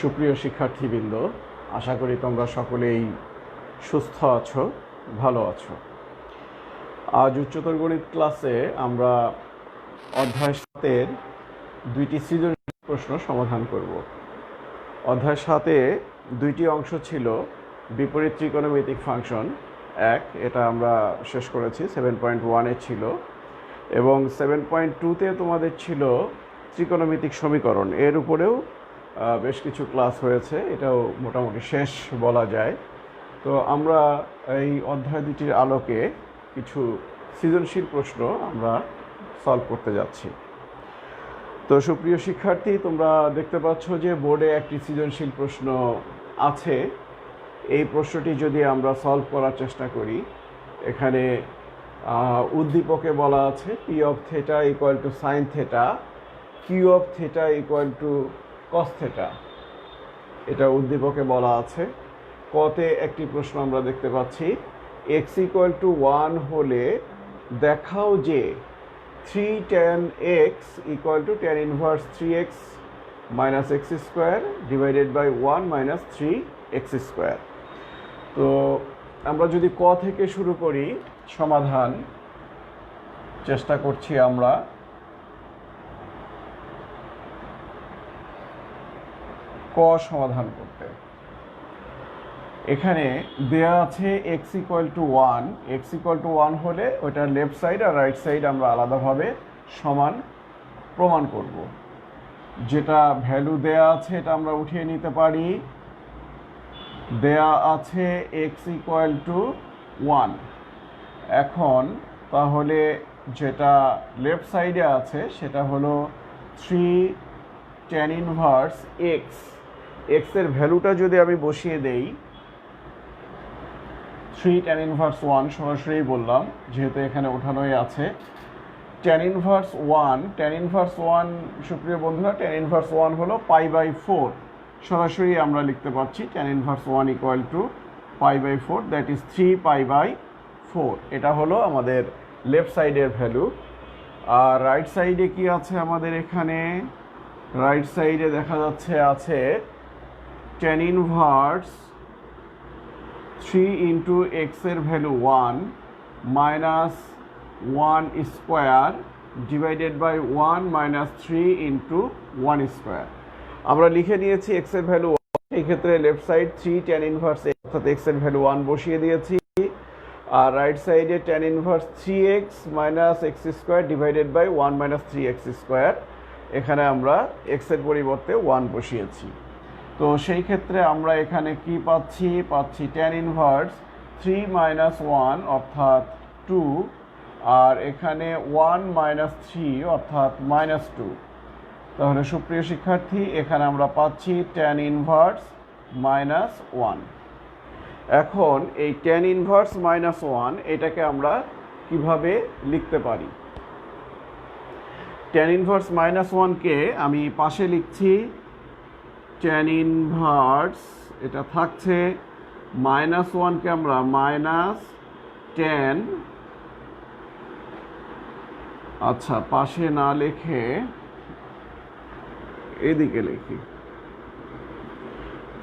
সুপ্রিয় শিক্ষার্থীবৃন্দ, আশা করি তোমরা সকলেই সুস্থ আছো, ভালো আছো। আজ উচ্চতর গণিত ক্লাসে আমরা অধ্যায় 7-এর দুইটি সৃজনশীল প্রশ্ন সমাধান করব। অধ্যায় 7-এ দুইটি অংশ ছিল। বিপরীত ত্রিকোণমিতিক ফাংশন 1, এটা আমরা শেষ করেছি, 7.1-এ ছিল, এবং 7.2-তে তোমাদের ছিল ত্রিকোণমিতিক সমীকরণ। এর উপরেও বেশ কিছু ক্লাস হয়েছে, এটাও মোটামুটি শেষ বলা যায়। তো আমরা এই অধ্যায় দুটির আলোকে কিছু সৃজনশীল প্রশ্ন আমরা সলভ করতে যাচ্ছি। তো সুপ্রিয় শিক্ষার্থী, তোমরা দেখতে পাচ্ছ যে বোর্ডে একটি সৃজনশীল প্রশ্ন আছে। এই প্রশ্নটি যদি আমরা সলভ করার চেষ্টা করি, এখানে উদ্দীপকে বলা আছে P of theta equal to sine theta, Q of theta equal to cos theta, এটা উদ্দীপকে বলা আছে। কতে একটি প্রশ্ন আমরা দেখতে পাচ্ছি, এক্স ইকুয়াল টু 1 হলে দেখাও যে 3 tan x equal to tan inverse 3x minus x square divided by 1 minus 3x square. তো আমরা যদি ক থেকে শুরু করি, সমাধান চেষ্টা করছি আমরা। ক সমাধান করতে এখানে দেয়া আছে x equal to 1। X equal to 1 হলে ওইটার লেফট সাইড আর রাইট সাইড আমরা আলাদাভাবে সমান প্রমাণ করব। যেটা ভ্যালু দেয়া আছে এটা আমরা উঠিয়ে নিতে পারি। দেয়া আছে এক্স ইকুয়াল টু 1। এখন তাহলে যেটা লেফট সাইডে আছে সেটা হলো 3 tan ইনভার্স এক্স। এক্সের ভ্যালুটা যদি আমি বসিয়ে দেই, 3 tan ইনভার্স 1 সরাসরি বললাম যেহেতু এখানে ওঠানোই আছে। tan ইনভার্স 1, tan ইনভার্স 1 সুপ্রিয় বন্ধুরা, tan ইনভার্স 1 হলো π/4। সরাসরি আমরা লিখতে পারছি tan inverse 1 equal to π/4, that is 3π/4। এটা হলো আমাদের লেফট সাইডের ভ্যালু। আর রাইট সাইডে কি আছে আমাদের এখানে? রাইট সাইডে দেখা যাচ্ছে আছে tan ইনভার্স 3 ইন্টু এক্স এর value 1 minus 1 square divided by 1 minus 3 into 1 square. আমরা লিখে নিয়েছি এক্স এর ভ্যালু 1, এই ক্ষেত্রে লেফট সাইড 3 tan ইনভার্স অর্থাৎ এক্স এর ভ্যালু 1 বসিয়ে দিয়েছি। আর রাইট সাইডে tan inverse 3x minus x square divided by 1 minus 3x square. এখানে আমরা এক্স এর পরিবর্তে 1 বসিয়েছি। তো সেই ক্ষেত্রে আমরা এখানে কি পাচ্ছি? tan ইনভার্স 3 মাইনাস 1 অর্থাৎ 2, আর এখানে 1 মাইনাস 3 অর্থাৎ মাইনাস 2। তাহলে সুপ্রিয় শিক্ষার্থী, এখানে আমরা পাচ্ছি tan ইনভার্স মাইনাস 1। এখন এই tan ইনভার্স মাইনাস 1 এটাকে আমরা কিভাবে লিখতে পারি? tan ইনভার্স মাইনাস 1কে আমি পাশে লিখছি। tan ইনভার্স এটা থাকছে মাইনাস 1কে আমরা মাইনাস 10, আচ্ছা পাশে না লিখে এদিকে লিখি।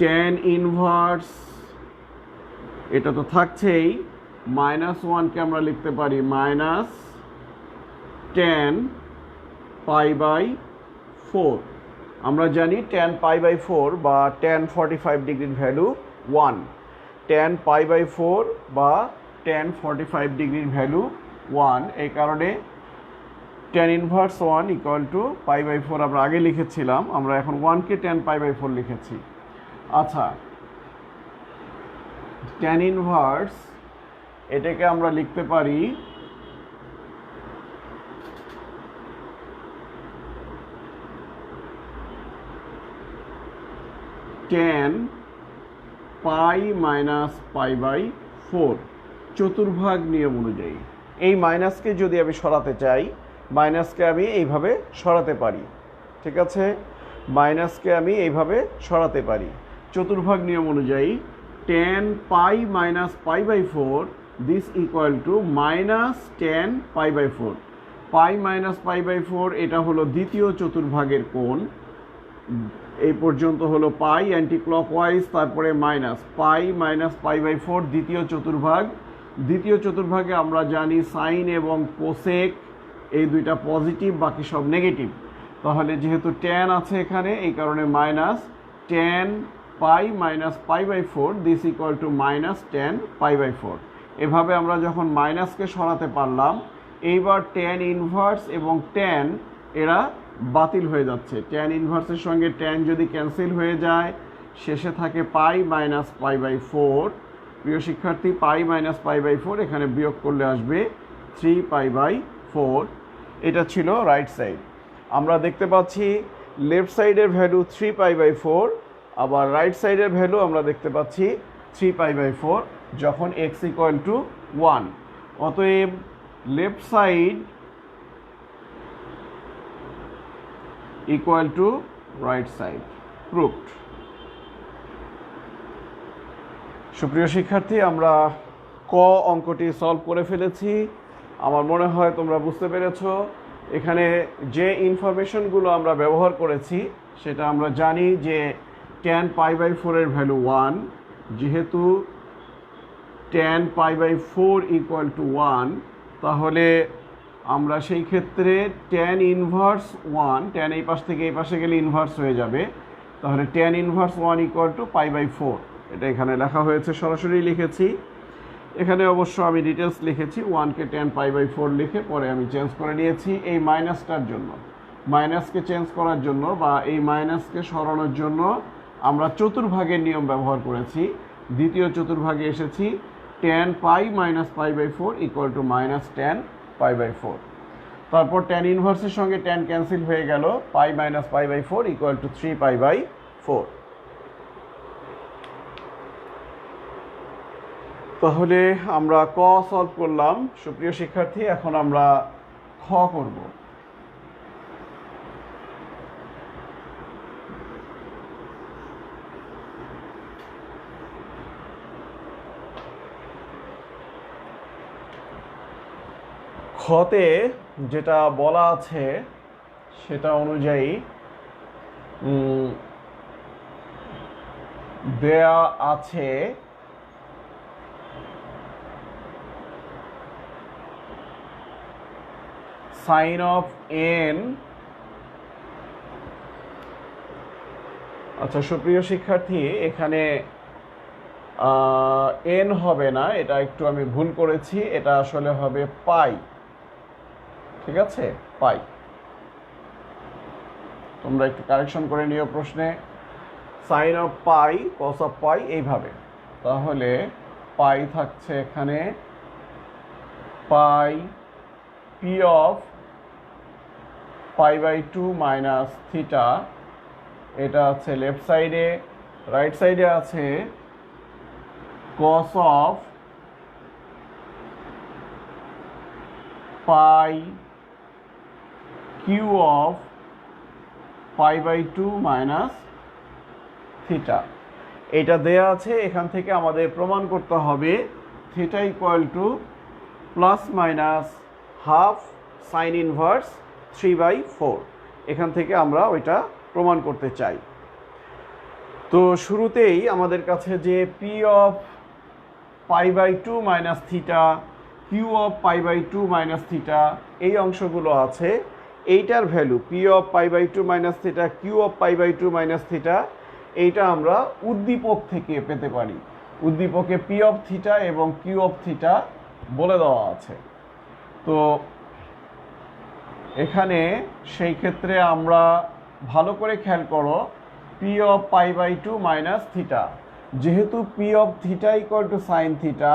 tan ইনভার্স এটা তো থাকছেই, মাইনাস 1কে আমরা লিখতে পারি মাইনাস 10 π/4। আমরা জানি tan π/4 বা tan 45 ডিগ্রির ভ্যালু 1। tan π/4 বা tan 45 ডিগ্রির ভ্যালু 1, এই কারণে tan ইনভার্স 1 ইকুয়াল টু π/4 আমরা আগে লিখেছিলাম, আমরা এখন 1কে tan π/4 লিখেছি। আচ্ছা, tan ইনভার্স এটাকে আমরা লিখতে পারি tan পাই মাইনাস π/4 চতুর্ভাগ নিয়ম অনুযায়ী। এই মাইনাসকে যদি আমি সরাতে চাই, মাইনাসকে আমি এইভাবে সরাতে পারি, ঠিক আছে? মাইনাসকে আমি এইভাবে সরাতে পারি চতুর্ভাগ নিয়ম অনুযায়ী। tan pi minus π/4 this equal to minus tan π/4। Pi minus π/4 এটা হলো দ্বিতীয় চতুর্ভাগের কোণ। এই পর্যন্ত হলো পাই অ্যান্টি ক্লকওয়াইজ, তারপরে minus pi minus pi by 4 দ্বিতীয় চতুর্ভাগ। দ্বিতীয় চতুর্ভাগে আমরা জানি সাইন এবং কোসেক এই দুইটা পজিটিভ, বাকি সব নেগেটিভ। তাহলে যেহেতু ট্যান আছে এখানে, এই কারণে minus tan pi minus pi by 4 this equal to minus tan pi by 4। এভাবে আমরা যখন মাইনাসকে সরাতে পারলাম, এইবার ট্যান ইনভার্স এবং ট্যান এরা বাতিল হয়ে যাচ্ছে। ট্যান ইনভার্সের সঙ্গে ট্যান যদি ক্যান্সেল হয়ে যায়, শেষে থাকে পাই মাইনাস পাই বাই 4। প্রিয় শিক্ষার্থী, পাই মাইনাস পাই বাই 4 এখানে বিয়োগ করলে আসবে 3 পাই বাই 4। এটা ছিল রাইট সাইড। আমরা দেখতে পাচ্ছি লেফট সাইডের ভ্যালু 3 পাই বাই 4, আবার রাইট সাইডের ভ্যালু আমরা দেখতে পাচ্ছি 3 পাই বাই 4 যখন x ইকুয়াল টু 1। অতএব left side equal to right side, proved. সুপ্রিয় শিক্ষার্থী, আমরা ক অঙ্কটি সলভ করে ফেলেছি। আমার মনে হয় তোমরা বুঝতে পেরেছ। এখানে যে ইনফরমেশনগুলো আমরা ব্যবহার করেছি সেটা আমরা জানি যে ট্যান পাই বাই 4 এর ভ্যালু 1, যেহেতু tan pi by 4 equal to 1, তাহলে আমরা সেই ক্ষেত্রে ট্যান ইনভার্স 1, ট্যান এই পাশ থেকে এই পাশে গেলে ইনভার্স হয়ে যাবে, তাহলে tan inverse 1 equal to pi by 4। এটা এখানে লেখা হয়েছে, সরাসরি লিখেছি। এখানে অবশ্য আমি ডিটেলস লিখেছি, 1কে ট্যান পাই বাই 4 লিখে পরে আমি চেঞ্জ করে নিয়েছি এই মাইনাসটার জন্য। মাইনাসকে চেঞ্জ করার জন্য বা এই মাইনাসকে সরানোর জন্য আমরা চতুর্ভাগের নিয়ম ব্যবহার করেছি। দ্বিতীয় চতুর্ভাগে এসেছি tan pi minus pi by 4 equal to minus tan pi by 4। তারপর ট্যান ইনভার্সের সঙ্গে ট্যান ক্যান্সেল হয়ে গেল, pi minus pi by 4 equal to 3 pi by 4। তাহলে আমরা ক সলভ করলাম। সুপ্রিয় শিক্ষার্থী, এখন আমরা খ করব। খতে যেটা বলা আছে সেটা অনুযায়ী দেয়া আছে সাইন অফ এন। আচ্ছা সুপ্রিয় শিক্ষার্থী, এখানে এন হবে না, এটা একটু আমি ভুল করেছি, এটা আসলে হবে পাই। ঠিক আছে, পাই। তোমরা একটু কারেকশন করে নিও প্রশ্নে। Sine of pi cos of pi এইভাবে। তাহলে পাই থাকছে এখানে pi P of pi by 2 minus theta, এটা আছে লেফট সাইডে। রাইট সাইডে আছে cos of pi Q of pi by 2 minus theta. এটা দেয়া আছে, এখান থেকে আমাদের প্রমাণ করতে হবে theta equal to plus minus half sine inverse 3/4। এখান থেকে আমরা ওইটা প্রমাণ করতে চাই। তো শুরুতেই আমাদের কাছে যে P of pi by 2 minus theta, Q of pi by 2 minus theta এই অংশগুলো আছে। এইটার value P of pi by 2 minus theta, Q of pi by 2 minus theta, এইটা আমরা উদ্দীপক থেকে পেতে পারি। উদ্দীপকে পি অফ থিটা এবং কিউ অফ থিটা বলে দেওয়া আছে। তো এখানে সেই ক্ষেত্রে আমরা ভালো করে খেয়াল করো, P of pi by 2 minus theta, যেহেতু P of theta equal to sine theta,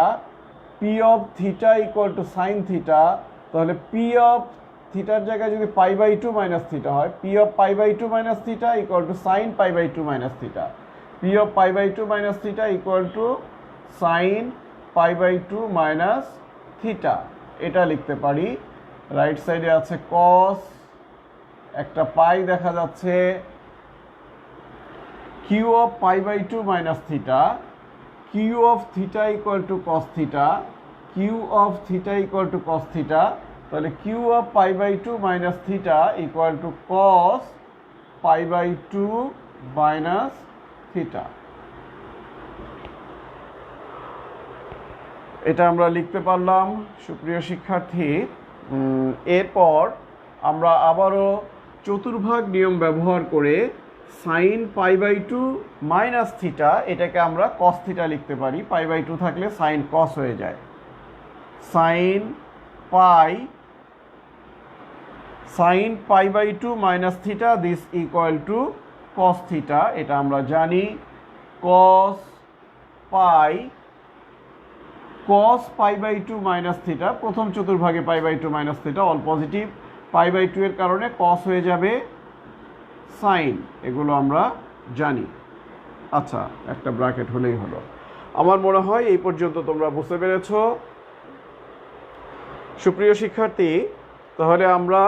P of theta equal to sine theta, তাহলে পি অফ থিটার জায়গায় যদি পাই বাই 2 মাইনাস থিটা হয়, P of pi by 2 minus theta equal to sine pi by 2 minus theta, P of pi by 2 minus theta equal to sine pi by 2 minus theta. এটা লিখতে পারি। Right সাইডে আছে কস, একটা pi দেখা যাচ্ছে, Q of pi by 2 minus theta, Q of theta equal to cos theta, Q of theta equal to cos theta, তাহলে Q of pi by 2 minus theta equal to cos π/2 minus theta. এটা আমরা লিখতে পারলাম সুপ্রিয় শিক্ষার্থী। এরপর আমরা আবারও চতুর্ভাগ নিয়ম ব্যবহার করে সাইন π/2 মাইনাস থিটা এটাকে আমরা কস থিটা লিখতে পারি। π/2 থাকলে সাইন কস হয়ে যায়। Sine π/2 minus theta this equal to cos theta. এটা আমরা জানি। কস π/2 মাইনাস থিটা, প্রথম চতুর্ভাগে π/2 মাইনাস থিটা অল পজিটিভ, π/2 এর কারণে কস হয়ে যাবে সাইন, এগুলো আমরা জানি। আচ্ছা, একটা ব্র্যাকেট হলেই হলো। আমার মনে হয় এই পর্যন্ত তোমরা বুঝতে পেরেছ সুপ্রিয় শিক্ষার্থী। তাহলে আমরা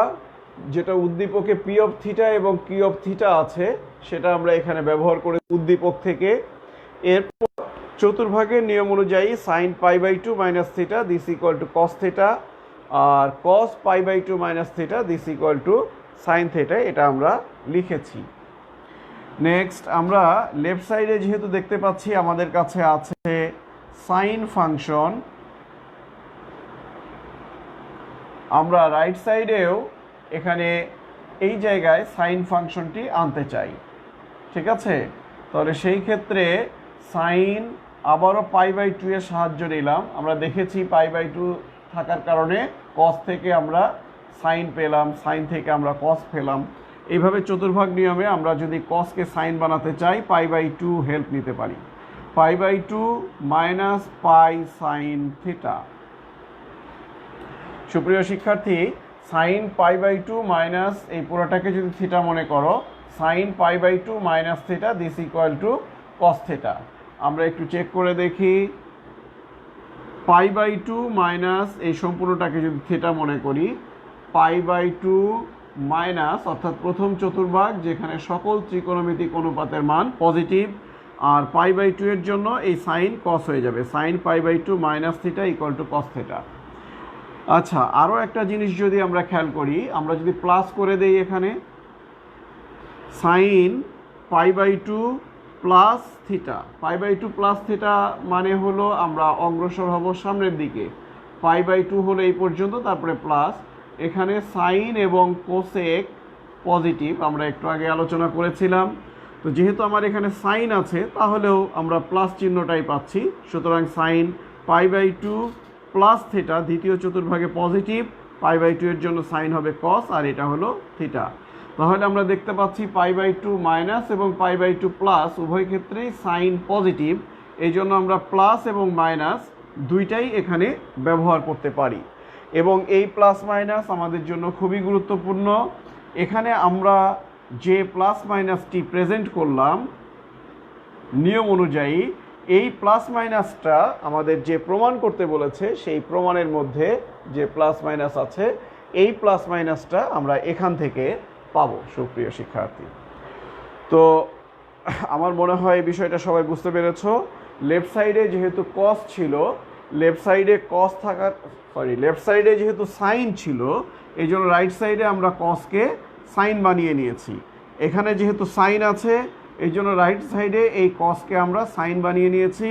যেটা উদ্দীপকে পি অফ থিটা এবং কিউ অফ থিটা আছে সেটা আমরা এখানে ব্যবহার করে উদ্দীপক থেকে। এরপর চতুর্ভাগের নিয়ম অনুযায়ী sine π/2 minus theta this equal to cos theta, আর cos π/2 minus theta this equal to sine theta, এটা আমরা লিখেছি। নেক্সট আমরা লেফট সাইডে যেহেতু দেখতে পাচ্ছি আমাদের কাছে আছে সাইন ফাংশন, আমরা রাইট সাইডেও এখানে এই জায়গায় সাইন ফাংশনটি আনতে চাই। ঠিক আছে, তাহলে সেই ক্ষেত্রে সাইন আবারও π/2 এর সাহায্য নিলাম। আমরা দেখেছি π/2 থাকার কারণে কস থেকে আমরা সাইন পেলাম, সাইন থেকে আমরা কস পেলাম। এইভাবে চতুর্ভাগ নিয়মে আমরা যদি কসকে সাইন বানাতে চাই π/2 হেল্প নিতে পারি। π/2 মাইনাস পাই সাইন থিটা। সুপ্রিয় শিক্ষার্থী, সাইন π/2 মাইনাস এই পুরোটাকে যদি থিটা মনে করো, sine π/2 minus theta this equal to cos theta. আমরা একটু চেক করে দেখি। π/2 মাইনাস এই সম্পূর্ণটাকে যদি থিটা মনে করি, π/2 মাইনাস অর্থাৎ প্রথম চতুর্ভাগ যেখানে সকল ত্রিকোণমিতিক অনুপাতের মান পজিটিভ, আর π/2 এর জন্য এই সাইন কস হয়ে যাবে। Sine π/2 minus theta equal to cos theta. আচ্ছা, আরও একটা জিনিস যদি আমরা খেয়াল করি, আমরা যদি প্লাস করে দেই এখানে sine π/2 plus theta, π/2 plus theta মানে হলো আমরা অগ্রসর হব সামনের দিকে, π/2 হলো এই পর্যন্ত, তারপরে প্লাস। এখানে সাইন এবং কোসেক পজিটিভ আমরা একটু আগে আলোচনা করেছিলাম। তো যেহেতু আমার এখানে সাইন আছে তাহলেও আমরা প্লাস চিহ্নটাই পাচ্ছি। সুতরাং সাইন π/2 প্লাস থিটা দ্বিতীয় চতুর্ভাগে পজিটিভ, π/2 এর জন্য সাইন হবে কস, আর এটা হলো থিটা। তাহলে আমরা দেখতে পাচ্ছি π/2 মাইনাস এবং π/2 প্লাস উভয় ক্ষেত্রেই সাইন পজিটিভ, এই জন্য আমরা প্লাস এবং মাইনাস দুইটাই এখানে ব্যবহার করতে পারি। এবং এই প্লাস মাইনাস আমাদের জন্য খুবই গুরুত্বপূর্ণ। এখানে আমরা যে প্লাস মাইনাসটি প্রেজেন্ট করলাম নিয়ম অনুযায়ী, এই প্লাস মাইনাসটা আমাদের যে প্রমাণ করতে বলেছে সেই প্রমাণের মধ্যে যে প্লাস মাইনাস আছে, এই প্লাস মাইনাসটা আমরা এখান থেকে পাবো সুপ্রিয় শিক্ষার্থী। তো আমার মনে হয় এই বিষয়টা সবাই বুঝতে পেরেছ। লেফট সাইডে যেহেতু কস ছিল, লেফট সাইডে যেহেতু সাইন ছিল, এই জন্য রাইট সাইডে আমরা কসকে সাইন বানিয়ে নিয়েছি। এখানে যেহেতু সাইন আছে এই জন্য রাইট সাইডে এই কসকে আমরা সাইন বানিয়ে নিয়েছি।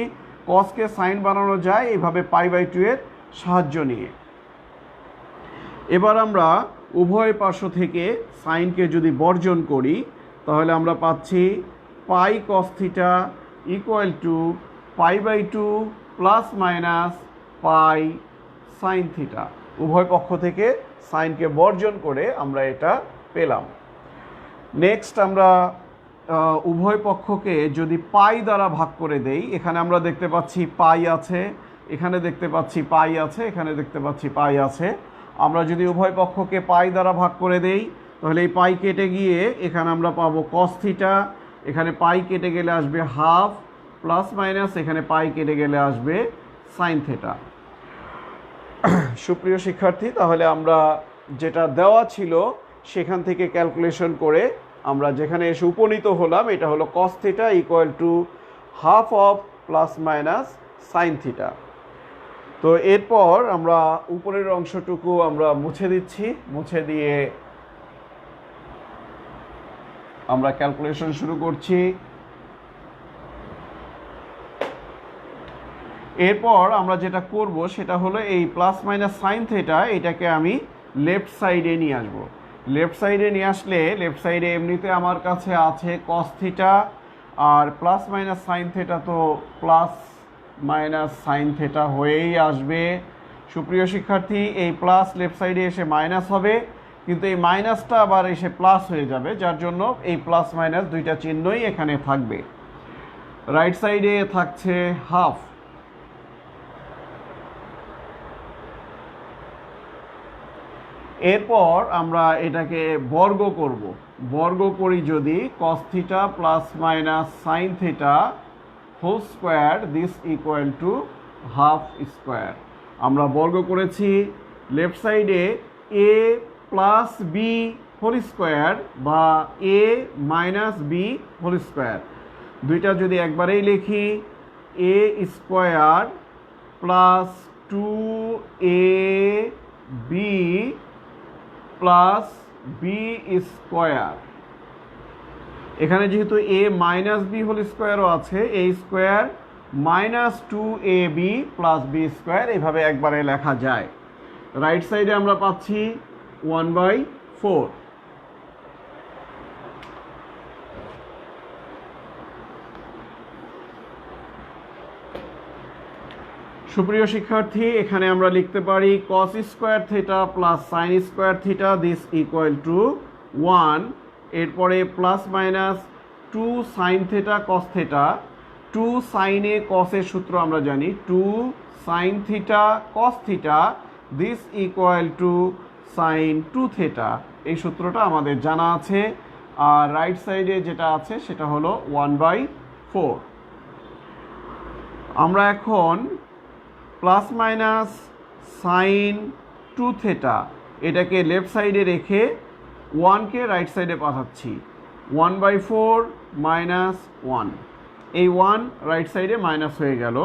কসকে সাইন বানানো যায় এইভাবে π/2 এর সাহায্য নিয়ে। এবার আমরা উভয় পার্শ্ব থেকে সাইনকে যদি বর্জন করি তাহলে আমরা পাচ্ছি pi cos theta equal to π/2 plus minus pi sine theta. উভয় পক্ষ থেকে সাইনকে বর্জন করে আমরা এটা পেলাম। নেক্সট আমরা উভয় পক্ষকে যদি পাই দ্বারা ভাগ করে দেই, এখানে আমরা দেখতে পাচ্ছি পাই আছে, এখানে দেখতে পাচ্ছি পাই আছে, এখানে দেখতে পাচ্ছি পাই আছে। আমরা যদি উভয় পক্ষকে পাই দ্বারা ভাগ করে দেই তাহলে এই পাই কেটে গিয়ে এখানে আমরা পাবো কস থিটা, এখানে পাই কেটে গেলে আসবে হাফ, প্লাস মাইনাস এখানে পাই কেটে গেলে আসবে সাইন থিটা। সুপ্রিয় শিক্ষার্থী, তাহলে আমরা যেটা দেওয়া ছিল সেখান থেকে ক্যালকুলেশন করে আমরা যেখানে এসে উপনীত হলাম, এটা হলো কস theta equal to half of plus minus sine theta. তো এরপর আমরা উপরের অংশটুকু আমরা মুছে দিচ্ছি। মুছে দিয়ে আমরা ক্যালকুলেশন শুরু করছি। এরপর আমরা যেটা করব সেটা হলো এই প্লাস মাইনাস সাইন থিটা এটাকে আমি লেফট সাইডে নিয়ে আসব। লেফট সাইডে নিয়ে আসলে লেফট সাইডে এমনিতে আমার কাছে আছে কস থিটা, আর প্লাস মাইনাস সাইন থিটা তো প্লাস মাইনাস সাইন থিটা হয়েই আসবে। সুপ্রিয় শিক্ষার্থী, এই প্লাস লেফট সাইডে এসে মাইনাস হবে, কিন্তু এই মাইনাসটা আবার এসে প্লাস হয়ে যাবে, যার জন্য এই প্লাস মাইনাস দুইটা চিহ্নই এখানে থাকবে। রাইট সাইডে থাকছে হাফ। এরপর আমরা এটাকে বর্গ করব। বর্গ করি যদি cos theta plus minus sine theta whole square this equal to half square. আমরা বর্গ করেছি লেফট সাইডে A plus B whole square বা A minus B whole square, দুইটা যদি একবারেই লিখি A square plus 2ab plus B square. এখানে যেহেতু এ মাইনাস বি হোল স্কোয়ারও আছে, A square minus 2ab plus B square, এইভাবে একবারে লেখা যায়। রাইট সাইডে আমরা পাচ্ছি 1/4। সুপ্রিয় শিক্ষার্থী, এখানে আমরা লিখতে পারি cos square theta plus sine square theta this equal to 1। এরপরে plus minus 2 sine theta cos theta. 2 সাইনে কসের সূত্র আমরা জানি, 2 sine theta cos theta this equal to sine 2 theta. এই সূত্রটা আমাদের জানা আছে। আর রাইট সাইডে যেটা আছে সেটা হলো 1/4। আমরা এখন প্লাস মাইনাস সাইন 2 থিটা এটাকে লেফট সাইডে রেখে 1কে রাইট সাইডে পাঠাচ্ছি। 1/4 মাইনাস 1, এই 1 রাইট সাইডে মাইনাস হয়ে গেল।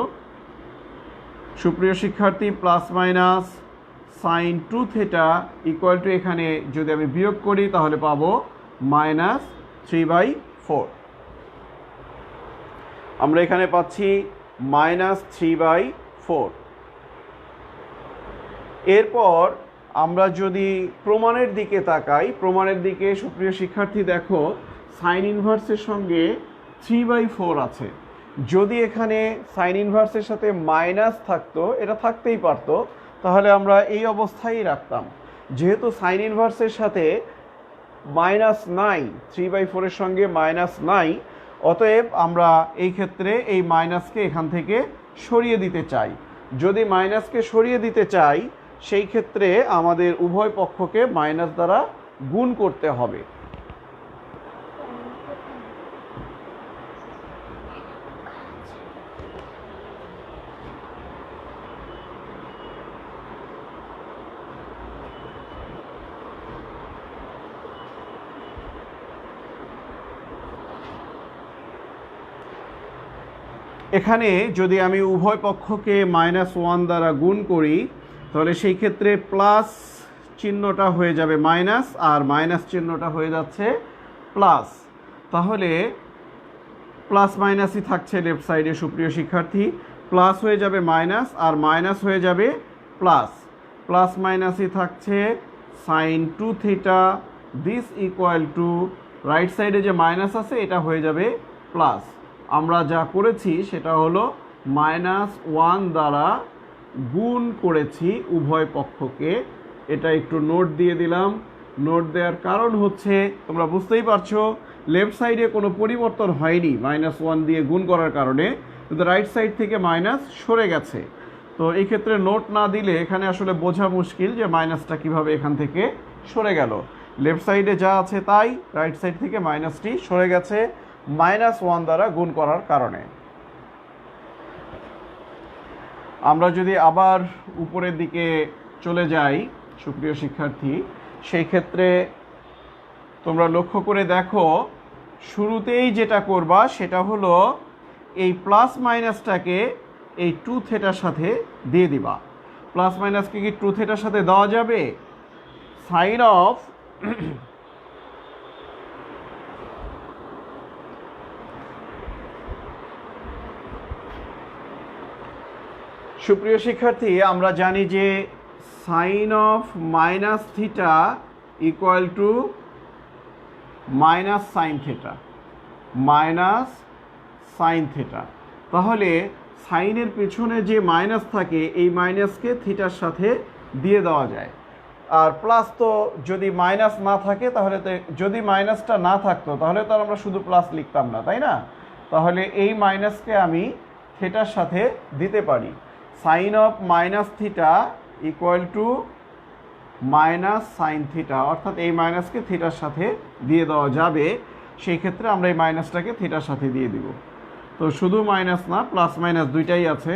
সুপ্রিয় শিক্ষার্থী, plus minus sign 2 theta equal two, এখানে যদি আমি বিয়োগ করি তাহলে পাবো মাইনাস 3/4। আমরা এখানে পাচ্ছি মাইনাস 3/4। এরপর আমরা যদি প্রমাণের দিকে তাকাই, প্রমাণের দিকে সুপ্রিয় শিক্ষার্থী দেখো সাইন ইনভার্সের সঙ্গে 3/4 আছে। যদি এখানে সাইন ইনভার্সের সাথে মাইনাস থাকতো, এটা থাকতেই পারতো, তাহলে আমরা এই অবস্থায় রাখতাম। যেহেতু সাইন ইনভার্সের সাথে মাইনাস নাই, 3/4 এর সঙ্গে মাইনাস নাই, অতএব আমরা এই ক্ষেত্রে এই মাইনাসকে এখান থেকে সরিয়ে দিতে চাই। যদি মাইনাসকে সরিয়ে দিতে চাই সেই ক্ষেত্রে আমাদের উভয় পক্ষকে মাইনাস দ্বারা গুণ করতে হবে। এখানে যদি আমি উভয় পক্ষকে -1 দ্বারা গুণ করি তাহলে সেই ক্ষেত্রে প্লাস চিহ্নটা হয়ে যাবে মাইনাস, আর মাইনাস চিহ্নটা হয়ে যাচ্ছে প্লাস। তাহলে প্লাস মাইনাসই থাকছে লেফট সাইডে। সুপ্রিয় শিক্ষার্থী, প্লাস হয়ে যাবে মাইনাস, আর মাইনাস হয়ে যাবে প্লাস। প্লাস মাইনাসই থাকছে sine 2 theta this equal to, right সাইডে যে মাইনাস আছে এটা হয়ে যাবে প্লাস। আমরা যা করেছি সেটা হলো -1 দ্বারা গুণ করেছি উভয় পক্ষকে। এটা একটু নোট দিয়ে দিলাম। নোট দেওয়ার কারণ হচ্ছে, তোমরা বুঝতেই পারছো লেফট সাইডে কোনো পরিবর্তন হয়নি -1 দিয়ে গুণ করার কারণে, কিন্তু রাইট সাইড থেকে মাইনাস সরে গেছে। তো এই ক্ষেত্রে নোট না দিলে এখানে আসলে বোঝা মুশকিল যে মাইনাসটা কিভাবে এখান থেকে সরে গেল। লেফট সাইডে যা আছে তাই, রাইট সাইড থেকে মাইনাসটি সরে গেছে -1 দ্বারা গুণ করার কারণে। আমরা যদি আবার উপরের দিকে চলে যাই সুপ্রিয় শিক্ষার্থী, সেই ক্ষেত্রে তোমরা লক্ষ্য করে দেখো শুরুতেই যেটা করবা সেটা হলো এই প্লাস মাইনাসটাকে এই 2 থিটার সাথে দিয়ে দিবা। প্লাস মাইনাসকে কি 2 থিটার সাথে দেওয়া যাবে? সাইন অফ সুপ্রিয় শিক্ষার্থী, আমরা জানি যে sine of minus theta equal to minus sine theta, minus sine theta. তাহলে সাইনের পেছনে যে মাইনাস থাকে এই মাইনাসকে থিটার সাথে দিয়ে দেওয়া যায়। আর প্লাস তো যদি মাইনাস না থাকে তাহলে তো, যদি মাইনাসটা না থাকতো তাহলে তো আমরা শুধু প্লাস লিখতাম না, তাই না? তাহলে এই মাইনাসকে আমি থিটার সাথে দিতে পারি। Sine of minus theta equal to minus sine theta, অর্থাৎ এই মাইনাসকে থিটার সাথে দিয়ে দেওয়া যাবে। সেই ক্ষেত্রে আমরা এই মাইনাসটাকে থিটার সাথে দিয়ে দিব। তো শুধু মাইনাস না, প্লাস মাইনাস দুইটাই আছে।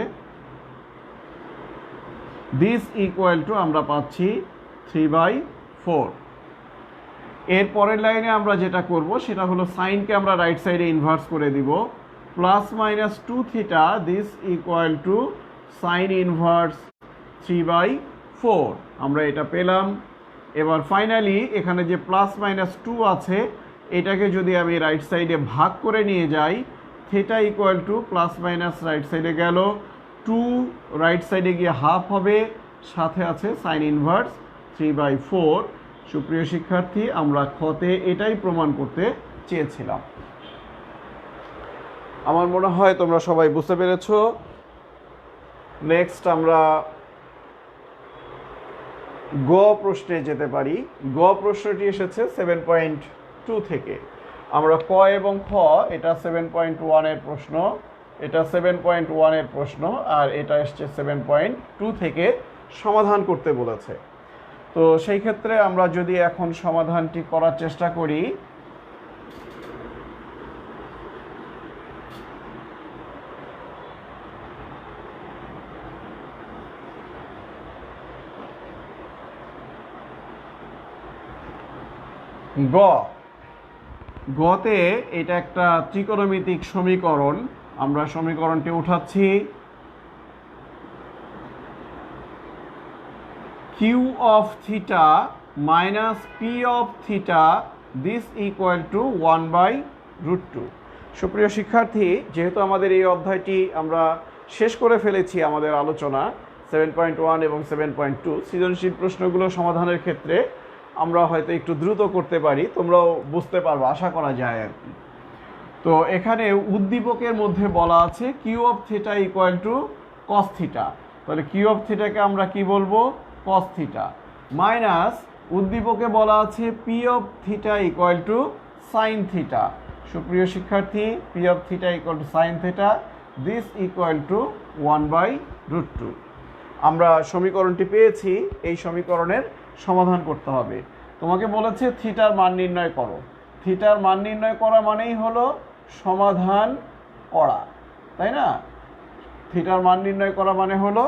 দিস ইকুয়াল টু আমরা পাচ্ছি 3/4। এর পরের লাইনে আমরা যেটা করব সেটা হলো সাইনকে আমরা রাইট সাইডে ইনভার্স করে দিব। Plus minus 2 theta, this equal to sign inverse 3/4। আমরা এটা পেলাম। এবার ফাইনালি এখানে যে প্লাস মাইনাস 2 আছে এটাকে যদি আমি রাইট সাইডে ভাগ করে নিয়ে যাই, theta equal to plus minus right সাইডে গেল, 2 রাইট সাইডে গিয়ে হাফ হবে, সাথে আছে সাইন ইনভার্স 3/4। সুপ্রিয় শিক্ষার্থী, আমরা খতে এটাই প্রমাণ করতে চেয়েছিলাম। আমার মনে হয় তোমরা সবাই বুঝতে পেরেছ। নেক্সট আমরা গ প্রশ্নে যেতে পারি। গ প্রশ্নটি এসেছে 7.2 থেকে। আমরা ক এবং খ, এটা 7.1 এর প্রশ্ন, এটা 7.1 এর প্রশ্ন, আর এটা এসছে 7.2 থেকে সমাধান করতে বলেছে। তো সেই ক্ষেত্রে আমরা যদি এখন সমাধানটি করার চেষ্টা করি, গতে এটা একটা ত্রিকোণমিতিক সমীকরণ। আমরা সমীকরণটি উঠাচ্ছি। Q of theta minus P of theta, this equal to 1/√2। সুপ্রিয় শিক্ষার্থী, যেহেতু আমাদের এই অধ্যায়টি আমরা শেষ করে ফেলেছি আমাদের আলোচনা 7.1 এবং 7.2, সৃজনশীল প্রশ্নগুলো সমাধানের ক্ষেত্রে আমরা হয়তো একটু দ্রুত করতে পারি, তোমরাও বুঝতে পারবো আশা করা যায় আর কি। তো এখানে উদ্দীপকের মধ্যে বলা আছে Q of theta equal to cos theta. তাহলে কিউ অফ থিটাকে আমরা কি বলবো? Cos theta. মাইনাস উদ্দীপকে বলা আছে P of theta equal to sine theta. সুপ্রিয় শিক্ষার্থী, P of theta equal to sine theta, this equal to 1/√2। আমরা সমীকরণটি পেয়েছি। এই সমীকরণের সমাধান করতে হবে। তোমাকে বলেছে থিটার মান নির্ণয় করো। থিটার মান নির্ণয় করা মানেই হলো সমাধান করা, তাই না? থিটার মান নির্ণয় করা মানে হলো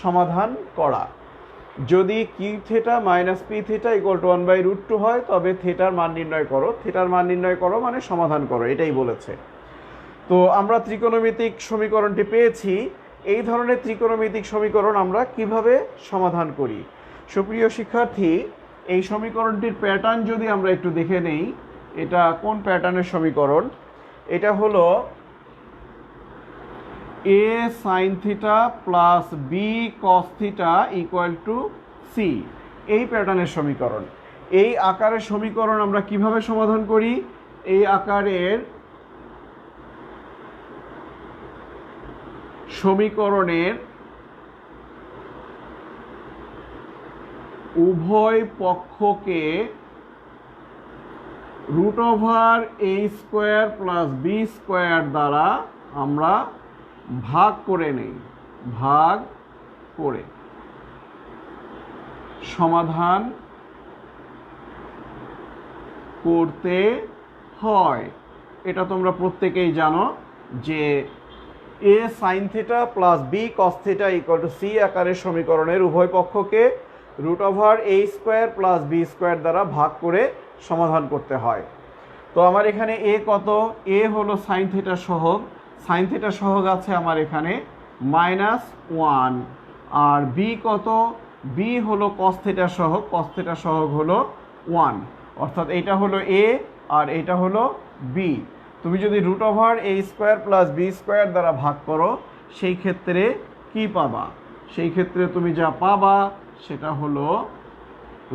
সমাধান করা। যদি Q theta minus P theta equal to 1/√2 হয় তবে থিটার মান নির্ণয় করো। থিটার মান নির্ণয় করো মানে সমাধান করো, এটাই বলেছে। তো আমরা ত্রিকোণমিতিক সমীকরণটি পেয়েছি। এই ধরনের ত্রিকোণমিতিক সমীকরণ আমরা কিভাবে সমাধান করি? সুপ্রিয় শিক্ষার্থী, এই সমীকরণটির প্যাটার্ন যদি আমরা একটু দেখে নেই, এটা কোন প্যাটার্নের সমীকরণ? এটা হলো A sine theta plus B cos theta equal to C, এই প্যাটার্নের সমীকরণ। এই আকারের সমীকরণ আমরা কিভাবে সমাধান করি? এই আকারের সমীকরণের উভয় পক্ষকে √a² প্লাস b² দ্বারা আমরা ভাগ করে নেই। ভাগ করে সমাধান করতে হয়। এটা তোমরা প্রত্যেকেই জানো যে A sine theta plus B cos theta equal to C আকারের সমীকরণের উভয় পক্ষকে √a² প্লাস b² দ্বারা ভাগ করে সমাধান করতে হয়। তো আমার এখানে এ কত? এ হলো সাইন থিটা সহগ। সাইন থিটা সহগ আছে আমার এখানে -1। আর বি কত? বি হলো কস থিটা সহগ। কস থিটা সহগ হলো 1। অর্থাৎ এইটা হলো এ আর এইটা হলো বি। তুমি যদি √a² প্লাস b² দ্বারা ভাগ করো সেই ক্ষেত্রে কি পাবা? সেই ক্ষেত্রে তুমি যা পাবা সেটা হলো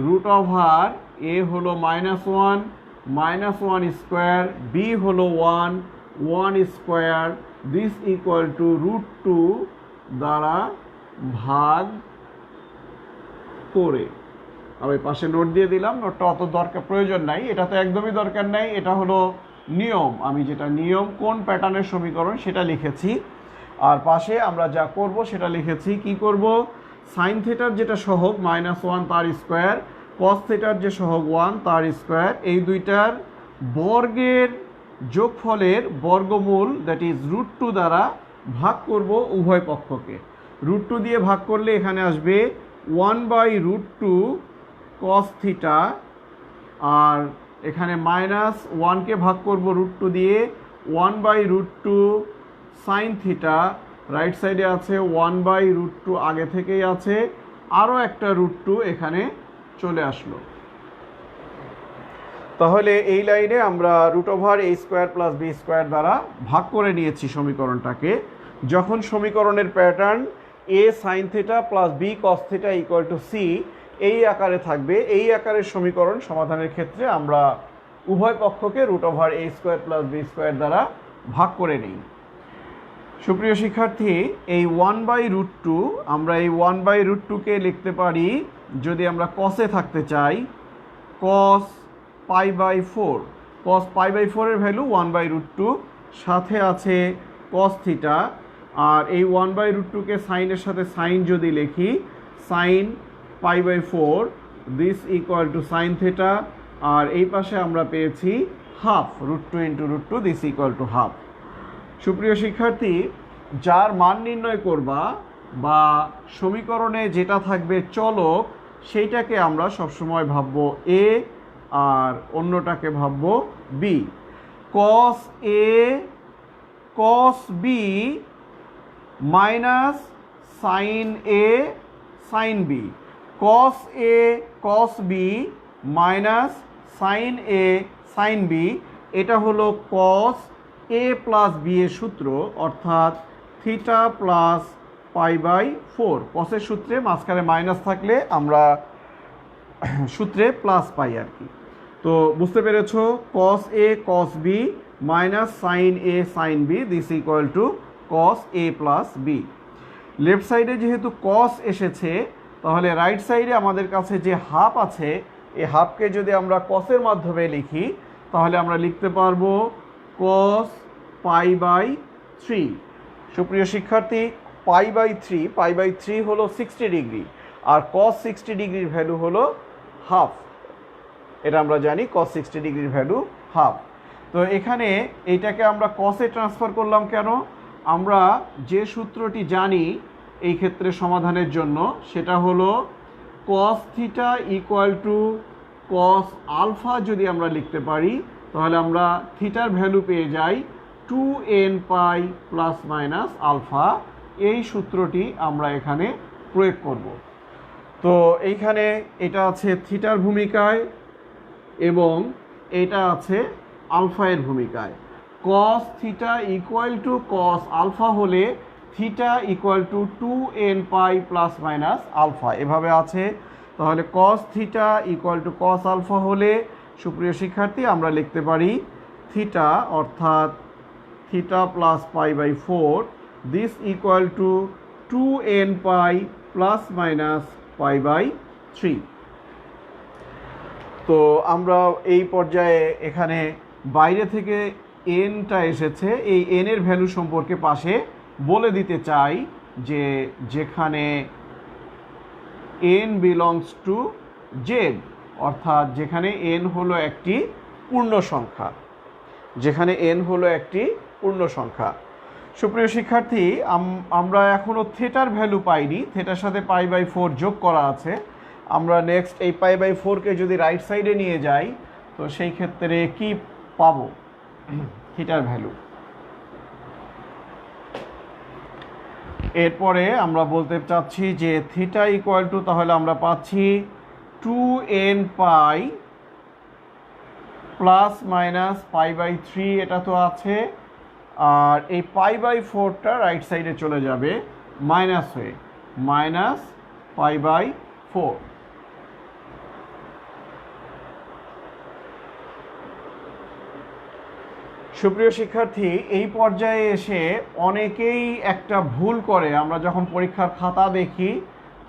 রুট ওভার এ হলো -1 স্কোয়ার, বি হলো 1 স্কোয়ার, দিস ইকুয়াল টু √2 দ্বারা ভাগ করে। আমি পাশে নোট দিয়ে দিলাম, নোটটা অত দরকার প্রয়োজন নাই, এটা তো একদমই দরকার নাই, এটা হলো নিয়ম। আমি যেটা নিয়ম কোন প্যাটার্নের সমীকরণ সেটা লিখেছি, আর পাশে আমরা যা করব সেটা লিখেছি। কি করব? সাইন থিটার যেটা সহগ -1 তার স্কোয়ার, কস থিটার যে সহগ 1 তার স্কোয়ার, এই দুইটার বর্গের যোগফলের বর্গমূল দ্যাট ইজ √2 দ্বারা ভাগ করব উভয় পক্ষকে। √2 দিয়ে ভাগ করলে এখানে আসবে 1/√2 cos থিটা, আর এখানে -1কে ভাগ করব √2 দিয়ে, 1/√2 সাইন থিটা। রাইট সাইডে আছে 1/√2, আগে থেকেই আছে, আরও একটা √2 এখানে চলে আসলো। তাহলে এই লাইনে আমরা √a² + b² দ্বারা ভাগ করে নিয়েছি সমীকরণটাকে। যখন সমীকরণের pattern a sin theta + b cos theta = c এই আকারে থাকবে, এই আকারের সমীকরণ সমাধানের ক্ষেত্রে আমরা উভয় পক্ষকে √a² + b² দ্বারা ভাগ করে নিই। সুপ্রিয় শিক্ষার্থী, এই 1/√2 আমরা এই 1/√2কে লিখতে পারি, যদি আমরা কসে থাকতে চাই, cos π/4। cos π/4 এর ভ্যালু 1/√2, সাথে আছে cos থিটা, আর এই 1/√2কে সাইনের সাথে সাইন যদি লিখি, sin π/4 this equal to sine theta, আর এই পাশে আমরা পেয়েছি half, √2 × √2 this equal to half. সুপ্রিয় শিক্ষার্থী, যার মান নির্ণয় করবা বা সমীকরণে যেটা থাকবে চলক, সেইটাকে আমরা সবসময় ভাববো a আর অন্যটাকে ভাববো b। cos a cos b minus sin a sin b, cos a cos b minus sin a sin b, এটা হলো cos a + b এর সূত্র, অর্থাৎ থিটা প্লাস π/4। কসের সূত্রে মাঝখানে মাইনাস থাকলে আমরা সূত্রে প্লাস পাই আর কি। তো বুঝতে পেরেছো, cos a cos b minus sin a sin b this equal to cos a + b। Left সাইডে যেহেতু cos এসেছে, তাহলে রাইট সাইডে আমাদের কাছে যে হাফ আছে, এই হাফকে যদি আমরা cosের মাধ্যমে লিখি, তাহলে আমরা লিখতে পারবো cos π/3। সুপ্রিয় শিক্ষার্থী, π/3 হলো 60 ডিগ্রি, আর cos 60 ডিগ্রির ভ্যালু হলো হাফ। এটা আমরা জানি, cos 60 ডিগ্রির ভ্যালু হাফ। তো এখানে এইটাকে আমরা cosে ট্রান্সফার করলাম কেন? আমরা যে সূত্রটি জানি এই ক্ষেত্রে সমাধানের জন্য, সেটা হলো cos theta equal to cos alpha. যদি আমরা লিখতে পারি, তাহলে আমরা থিটার ভ্যালু পেয়ে যাই 2nπ ± আলফা। এই সূত্রটি আমরা এখানে প্রয়োগ করব। তো এইখানে এটা আছে থিটার ভূমিকায় এবং এটা আছে আলফা এর ভূমিকায়। cos theta equal to cos alpha হলে theta equal to 2nπ ± alpha, এভাবে আছে। তাহলে cos theta equal to cos alpha হলে, সুপ্রিয় শিক্ষার্থী, আমরা লিখতে পারি থিটা, অর্থাৎ theta plus π/4 this equal to 2nπ ± π/3। তো আমরা এই পর্যায়ে এখানে বাইরে থেকে এনটা এসেছে, এই এন এর ভ্যালু সম্পর্কে পাশে বলে দিতে চাই যে যেখানে n বিলংস টু জেড, অর্থাৎ যেখানে n হলো একটি পূর্ণ সংখ্যা, যেখানে n হলো একটি পূর্ণ সংখ্যা। সুপ্রিয় শিক্ষার্থী, আমরা এখনও থিটার ভ্যালু পাইনি, থিটার সাথে π/4 যোগ করা আছে। আমরা নেক্সট এই π/4কে যদি রাইট সাইডে নিয়ে যাই, তো সেই ক্ষেত্রে কি পাবো? থিটার ভ্যালু। এরপরে আমরা বলতে চাচ্ছি যে থিটা ইকুয়াল টু, তাহলে আমরা পাচ্ছি 2nπ ± π/3, এটা তো আছে, আর এই π/4টা রাইট সাইডে চলে যাবে মাইনাস হয়ে, মাইনাস পাই বাই 4। সুপ্রিয় শিক্ষার্থী, এই পর্যায়ে এসে অনেকেই একটা ভুল করে। আমরা যখন পরীক্ষার খাতা দেখি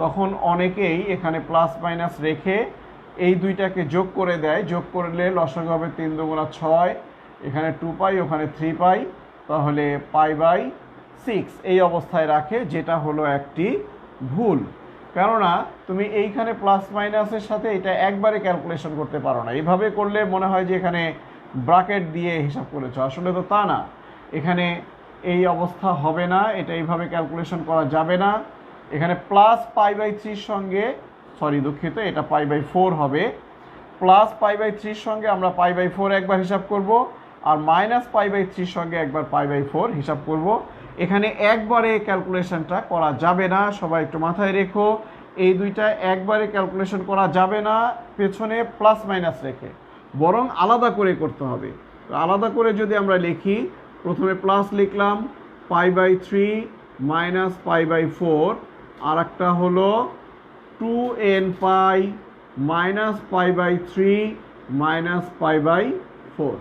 তখন অনেকেই এখানে প্লাস মাইনাস রেখে এই দুইটাকে যোগ করে দেয়। যোগ করলে লসাগু হবে 3 দুগুণা 6, এখানে 2 পাই, ওখানে 3 পাই, তাহলে পাই বাই 6 এই অবস্থায় রাখে, যেটা হলো একটি ভুল। কেননা তুমি এইখানে প্লাস মাইনাসের সাথে এটা একবারে ক্যালকুলেশন করতে পারো না। এইভাবে করলে মনে হয় যে এখানে ব্র্যাকেট দিয়ে হিসাব করেছো, আসলে তো তা না। এখানে এই অবস্থা হবে না, এটা এইভাবে ক্যালকুলেশন করা যাবে না। এখানে প্লাস পাই বাই 3 সঙ্গে, সরি দুঃখিত, এটা পাই বাই 4 হবে। প্লাস পাই বাই 3 সঙ্গে আমরা পাই বাই 4 একবার হিসাব করব, আর মাইনাস পাই বাই 3 সঙ্গে একবার পাই বাই 4 হিসাব করব। এখানে একবারে ক্যালকুলেশনটা করা যাবে না, সবাই একটু মাথায় রেখো। এই দুইটা একবারে ক্যালকুলেশন করা যাবে না পেছনে প্লাস মাইনাস রেখে, বরং আলাদা করে করতে হবে। আলাদা করে যদি আমরা লিখি, প্রথমে প্লাস লিখলাম pi by 3 minus pi by 4, আর একটা হলো 2n pi minus pi by 3 minus pi by 4।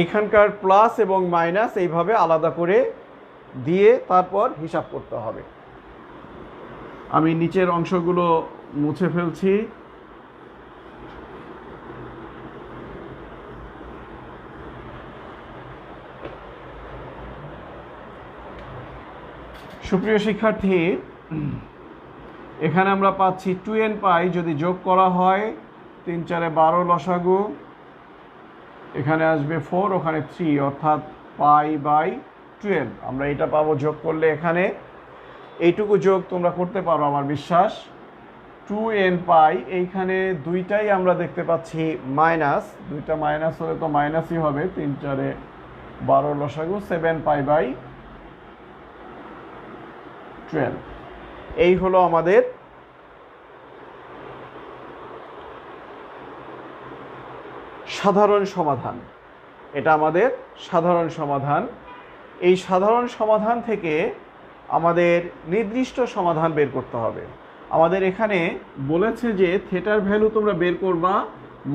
এইখানকার প্লাস এবং মাইনাস এইভাবে আলাদা করে দিয়ে তারপর হিসাব করতে হবে। আমি নিচের অংশগুলো মুছে ফেলছি। সুপ্রিয় শিক্ষার্থী, এখানে আমরা পাচ্ছি 2n পাই যদি যোগ করা হয় 3 4 12 লসাগু, এখানে আসবে 4, ওখানে 3, অর্থাৎ পাই বাই 12। আমরা এটা পাবো যোগ করলে। এখানে এইটুকু যোগ তোমরা করতে পারো আমার বিশ্বাস। 2n পাই, এইখানে দুইটাই আমরা দেখতে পাচ্ছি মাইনাস, দুইটা মাইনাস হলে তো মাইনাসই হবে। 3 4 12 লসাগু 7 পাই বাই 12। এই হলো আমাদের সাধারণ সমাধান। এটা আমাদের সাধারণ সমাধান। এই সাধারণ সমাধান থেকে আমাদের নির্দিষ্ট সমাধান বের করতে হবে। আমাদের এখানে বলেছে যে থিটার ভ্যালু তোমরা বের করবা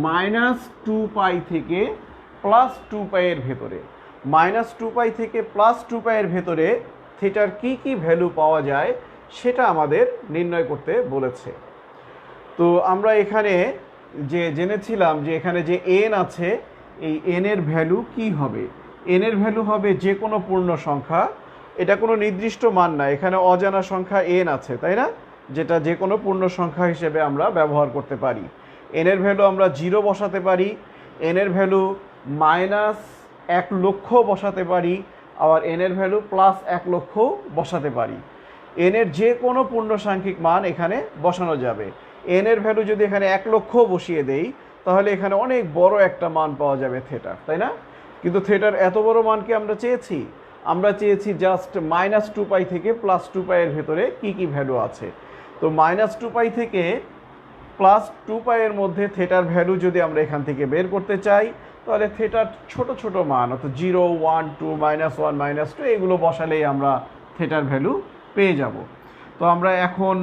-2 পাই থেকে +2 পাইয়ের ভেতরে। -2 পাই থেকে +2 পাইয়ের ভেতরে থিটার কি কি ভ্যালু পাওয়া যায় সেটা আমাদের নির্ণয় করতে বলেছে। তো আমরা এখানে যে জেনেছিলাম যে এখানে যে n আছে, এই n এর ভ্যালু কি হবে? n এর ভ্যালু হবে যে কোনো পূর্ণ সংখ্যা। এটা কোনো নির্দিষ্ট মান না, এখানে অজানা সংখ্যা n আছে, তাই না? যেটা যে কোনো পূর্ণ সংখ্যা হিসেবে আমরা ব্যবহার করতে পারি। n এর ভ্যালু আমরা 0 বসাতে পারি, n এর ভ্যালু -1 লক্ষ বসাতে পারি, আবার n এর ভ্যালু +1 লক্ষ বসাতে পারি। n এর যে কোনো পূর্ণসাংখ্যিক মান এখানে বসানো যাবে। n এর ভ্যালু যদি এখানে 1 লক্ষ বসিয়ে দেই তাহলে এখানে অনেক বড় একটা মান পাওয়া যাবে থিটার, তাই না? কিন্তু থিটার এত বড় মান কি আমরা চেয়েছি? আমরা চেয়েছি জাস্ট -2 পাই থেকে +2 পাইয়ের ভেতরে কি কি ভ্যালু আছে। তো -2 পাই থেকে +2 পাইয়ের মধ্যে থিটার ভ্যালু যদি আমরা এখান থেকে বের করতে চাই তাহলে থিটার ছোট ছোট মান, অর্থাৎ 0 1 2 -1 -2 এগুলো বসালেই আমরা থিটার ভ্যালু পেয়ে যাব। তো আমরা এখন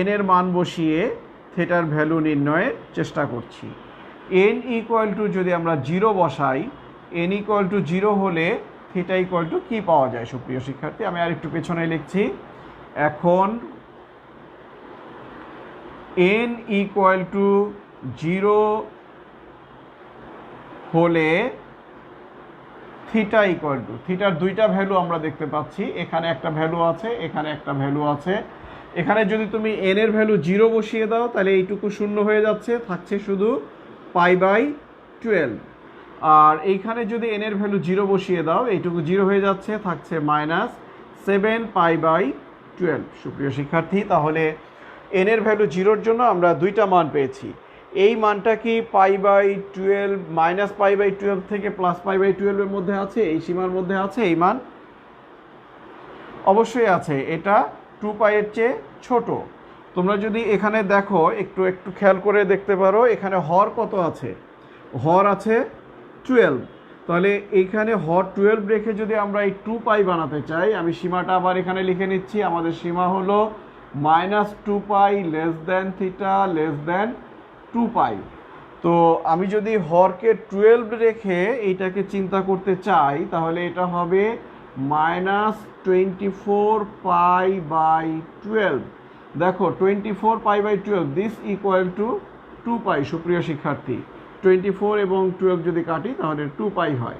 n এর মান বসিয়ে থিটার ভ্যালু নির্ণয়ের চেষ্টা করছি। n = যদি আমরা 0 বসাই, n = 0 হলে থিটা = কি পাওয়া যায় সুপ্রিয় শিক্ষার্থী? আমি আর একটু পেছনে লিখছি। এখন n = 0 হলে থিটার দুইটা ভ্যালু আমরা দেখতে পাচ্ছি। এখানে একটা ভ্যালু আছে, এখানে একটা ভ্যালু আছে। এখানে যদি তুমি n এর ভ্যালু 0 বসিয়ে দাও তাহলে এইটুকু শূন্য হয়ে যাচ্ছে, থাকছে শুধু পাই বাই 12। আর এইখানে যদি n এর ভ্যালু 0 বসিয়ে দাও, এইটুকু 0 হয়ে যাচ্ছে, থাকছে -7 পাই বাই 12। সুপ্রিয় শিক্ষার্থী, তাহলে n এর ভ্যালু 0-র জন্য আমরা দুইটা মান পেয়েছি। এই মানটা কি পাই বাই 12 -পাই বাই 12 থেকে +পাই বাই 12 এর মধ্যে আছে? এই সীমার মধ্যে আছে এই মান? অবশ্যই আছে। এটা 2 পাইয়ের চেয়ে ছোট। তোমরা যদি এখানে দেখো, একটু খেয়াল করে দেখতে পারো, এখানে হর কত আছে? হর আছে 12। তো তাহলে এইখানে হর 12 রেখে যদি আমরা এই 2 পাই বানাতে চাই, আমি সীমাটা আবার এখানে লিখে নিচ্ছি। আমাদের সীমা হলো -2 pi less than theta less than 2 pi. তো আমি যদি হরকে 12 রেখে এইটাকে চিন্তা করতে চাই, তাহলে এটা হবে -24 পাই বাই 12। দেখো 24 pi by 12 this equal to 2 pi. সুপ্রিয় শিক্ষার্থী, 24 এবং 12 যদি কাটি তাহলে 2 পাই হয়।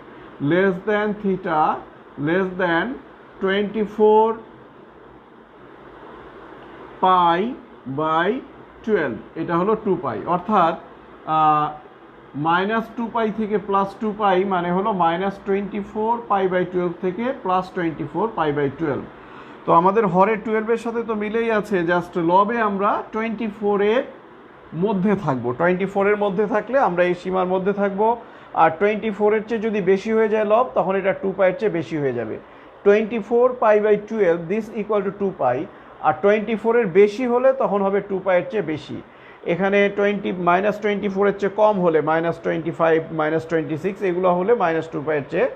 Less than theta less than 24 pi by 12, এটা হলো 2 পাই। অর্থাৎ -2 পাই থেকে +2 পাই মানে হলো -24 পাই বাই 12 থেকে +24 পাই বাই 12। তো আমাদের হরের 12 এর সাথে তো মিলেই আছে, জাস্ট লবে আমরা 24 এর মধ্যে থাকবো। 24 এর মধ্যে থাকলে আমরা এই সীমার মধ্যে থাকবো। আর 24 এর চেয়ে যদি বেশি হয়ে যায় লব, তখন এটা 2 পাইয়ের চেয়ে বেশি হয়ে যাবে। 24 pi by 12 this equal to 2 pi. আর 24 এর বেশি হলে তখন হবে 2 পাইয়ের চেয়ে বেশি। এখানে -24 এর চেয়ে কম হলে -25 -26 এগুলো হলে -2 পাইয়ের চেয়ে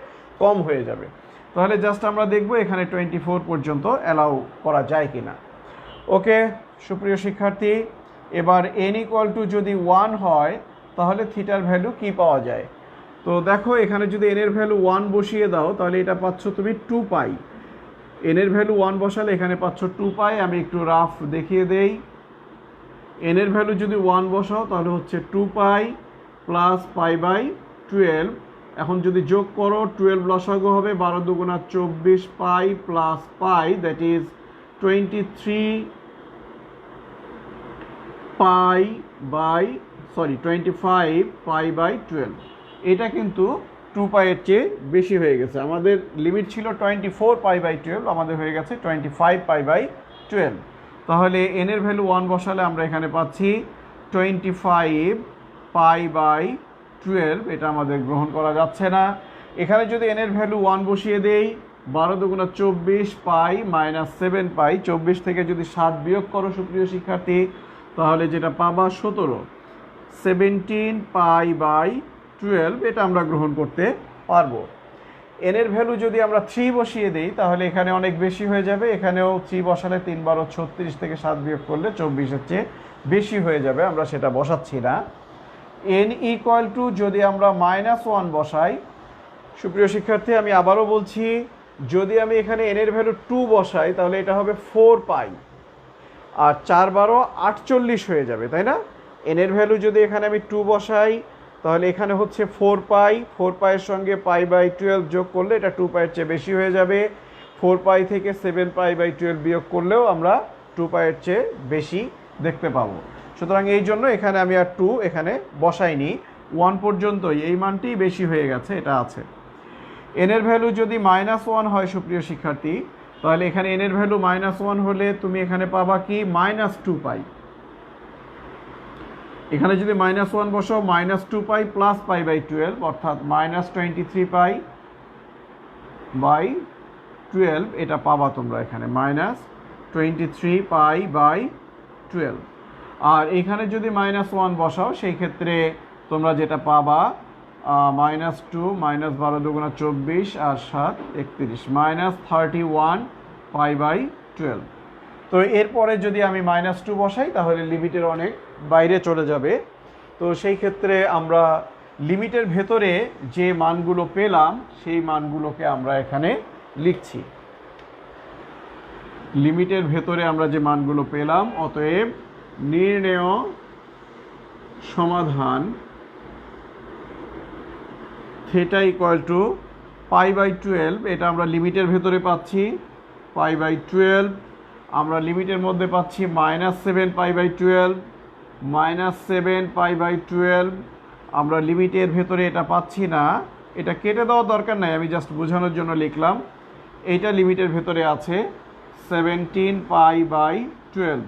কম হয়ে যাবে। তাহলে জাস্ট আমরা দেখব এখানে 24 পর্যন্ত অ্যালাউ করা যায় কিনা। ওকে সুপ্রিয় শিক্ষার্থী, এবার n ইকুয়াল টু যদি 1 হয় তাহলে থিটার ভ্যালু কি পাওয়া যায়। তো দেখো এখানে যদি n এর ভ্যালু 1 বসিয়ে দাও তাহলে এটা পাচ্ছ তুমি 2 পাই। n এর ভ্যালু 1 বসালে এখানে পাচ্ছ 2 পাই। আমি একটু রাফ দেখিয়ে দেই। n এর ভ্যালু যদি 1 বসাও তাহলে হচ্ছে 2 পাই প্লাস পাই বাই 12। এখন যদি যোগ করো 12 লসাগু হবে 12 দুগুণা 24 pi plus pi, that is 23 pi by 25 pi by 12। এটা কিন্তু 2 পাইয়ের চেয়ে বেশি হয়ে গেছে। আমাদের লিমিট ছিল 24 পাই বাই 12, আমাদের হয়ে গেছে 25 পাই বাই 12। তাহলে n এর ভ্যালু 1 বসালে আমরা এখানে পাচ্ছি 25 পাই বাই 12। এটা আমাদের গ্রহণ করা যাচ্ছে না। এখানে যদি n এর ভ্যালু 1 বসিয়ে দেই 12 দুগুণা 24 পাই -7 পাই। 24 থেকে যদি 7 বিয়োগ করো সুপ্রিয় শিক্ষার্থী তাহলে যেটা পাবা 17 17 পাই বাই 12। এটা আমরা গ্রহণ করতে পারবো। n এর ভ্যালু যদি আমরা 3 বসিয়ে দেই তাহলে এখানে অনেক বেশি হয়ে যাবে। এখানেও 3 বসালে 3 12 36 থেকে 7 বিয়োগ করলে 24 এর চেয়ে বেশি হয়ে যাবে। আমরা সেটা বসাচ্ছি না। n ইকুয়াল টু যদি আমরা -1 বসাই, সুপ্রিয় শিক্ষার্থী আমি আবারও বলছি, যদি আমি এখানে n এর ভ্যালু 2 বসাই তাহলে এটা হবে 4 পাই। আর 4 12 48 হয়ে যাবে, তাই না? n এর ভ্যালু যদি এখানে আমি 2 বসাই তাহলে এখানে হচ্ছে 4 পাই। 4 পাইয়ের সঙ্গে পাই বাই 12 যোগ করলে এটা 2 পাইয়ের চেয়ে বেশি হয়ে যাবে। 4 পাই থেকে 7 পাই বাই 12 বিয়োগ করলেও আমরা 2 পাইয়ের চেয়ে বেশি দেখতে পাবো। সুতরাং এই জন্য এখানে আমি আর 2 এখানে বসাইনি। 1 পর্যন্তই এই মানটি বেশি হয়ে গেছে, এটা আছে। n এর ভ্যালু যদি -1 হয় সুপ্রিয় শিক্ষার্থী তাহলে এখানে n এর ভ্যালু -1 হলে তুমি এখানে পাবা কি -2 পাই। এখানে যদি -1 বসাও -2 পাই প্লাস পাই বাই 12 অর্থাৎ -23 পাই বাই 12 এটা পাবা তোমরা এখানে -23 পাই বাই 12। আর এখানে যদি -1 বসাও সেই ক্ষেত্রে তোমরা যেটা পাবা -2 -12 দুগুণা 24 আর 7 31 -31 পাই বাই 12। তো এরপরে যদি আমি -2 বসাই তাহলে লিমিটের অনেক বাইরে চলে যাবে। তো সেই ক্ষেত্রে আমরা লিমিটের ভেতরে যে মানগুলো পেলাম সেই মানগুলোকে আমরা এখানে লিখছি। লিমিটের ভেতরে আমরা যে মানগুলো পেলাম, অতএব নির্ণেয় সমাধান theta equal to pi by 12। এটা আমরা লিমিটের ভেতরে পাচ্ছি পাই বাই 12। আমরা লিমিটের মধ্যে পাচ্ছি -7 পাই বাই 12 -7 পাই বাই 12। আমরা লিমিটের ভেতরে এটা পাচ্ছি না, এটা কেটে দেওয়ার দরকার নাই, আমি জাস্ট বোঝানোর জন্য লিখলাম। এইটা লিমিটের ভেতরে আছে 17 পাই বাই 12।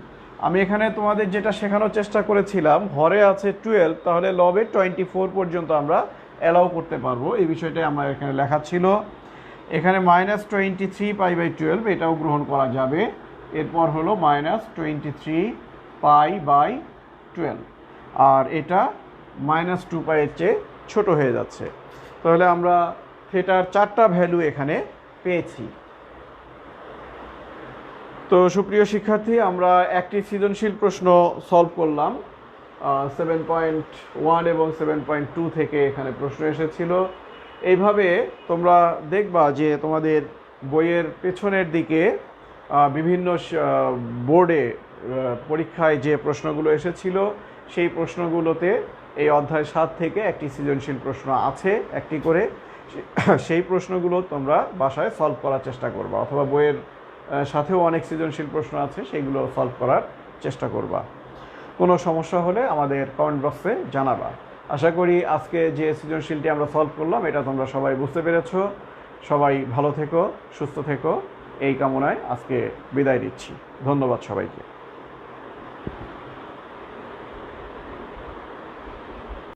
আমি এখানে তোমাদের যেটা শেখানোর চেষ্টা করেছিলাম, হরে আছে 12 তাহলে লবে 24 পর্যন্ত আমরা অ্যালাউ করতে পারবো, এই বিষয়টাই আমার এখানে লেখা ছিল। এখানে -23 পাই বাই 12 এটাও গ্রহণ করা যাবে। এরপর হলো -23 পাই বাই 12 আর এটা -2 পাইয়ের চেয়ে ছোট হয়ে যাচ্ছে। তো তাহলে আমরা থিটার 4টা ভ্যালু এখানে পেয়েছি। তো সুপ্রিয় শিক্ষার্থী, আমরা একটি সৃজনশীল প্রশ্ন সলভ করলাম। 7.1 এবং 7.2 থেকে এখানে প্রশ্ন এসেছিল। এইভাবে তোমরা দেখবা যে তোমাদের বইয়ের পেছনের দিকে বিভিন্ন বোর্ডে পরীক্ষায় যে প্রশ্নগুলো এসেছিল সেই প্রশ্নগুলোতে এই অধ্যায় 7 থেকে একটি সৃজনশীল প্রশ্ন আছে, একটি করে। সেই প্রশ্নগুলো তোমরা বাসায় সলভ করার চেষ্টা করবা, অথবা বইয়ের সাথেও অনেক সৃজনশীল প্রশ্ন আছে, সেইগুলো সলভ করার চেষ্টা করবা। কোনো সমস্যা হলে আমাদের কমেন্ট বক্সে জানাবা। আশা করি আজকে যে সৃজনশীলটি আমরা সলভ করলাম এটা তোমরা সবাই বুঝতে পেরেছো। সবাই ভালো থেকো, সুস্থ থেকো, এই কামনায় আজকে বিদায় দিচ্ছি। ধন্যবাদ সবাইকে।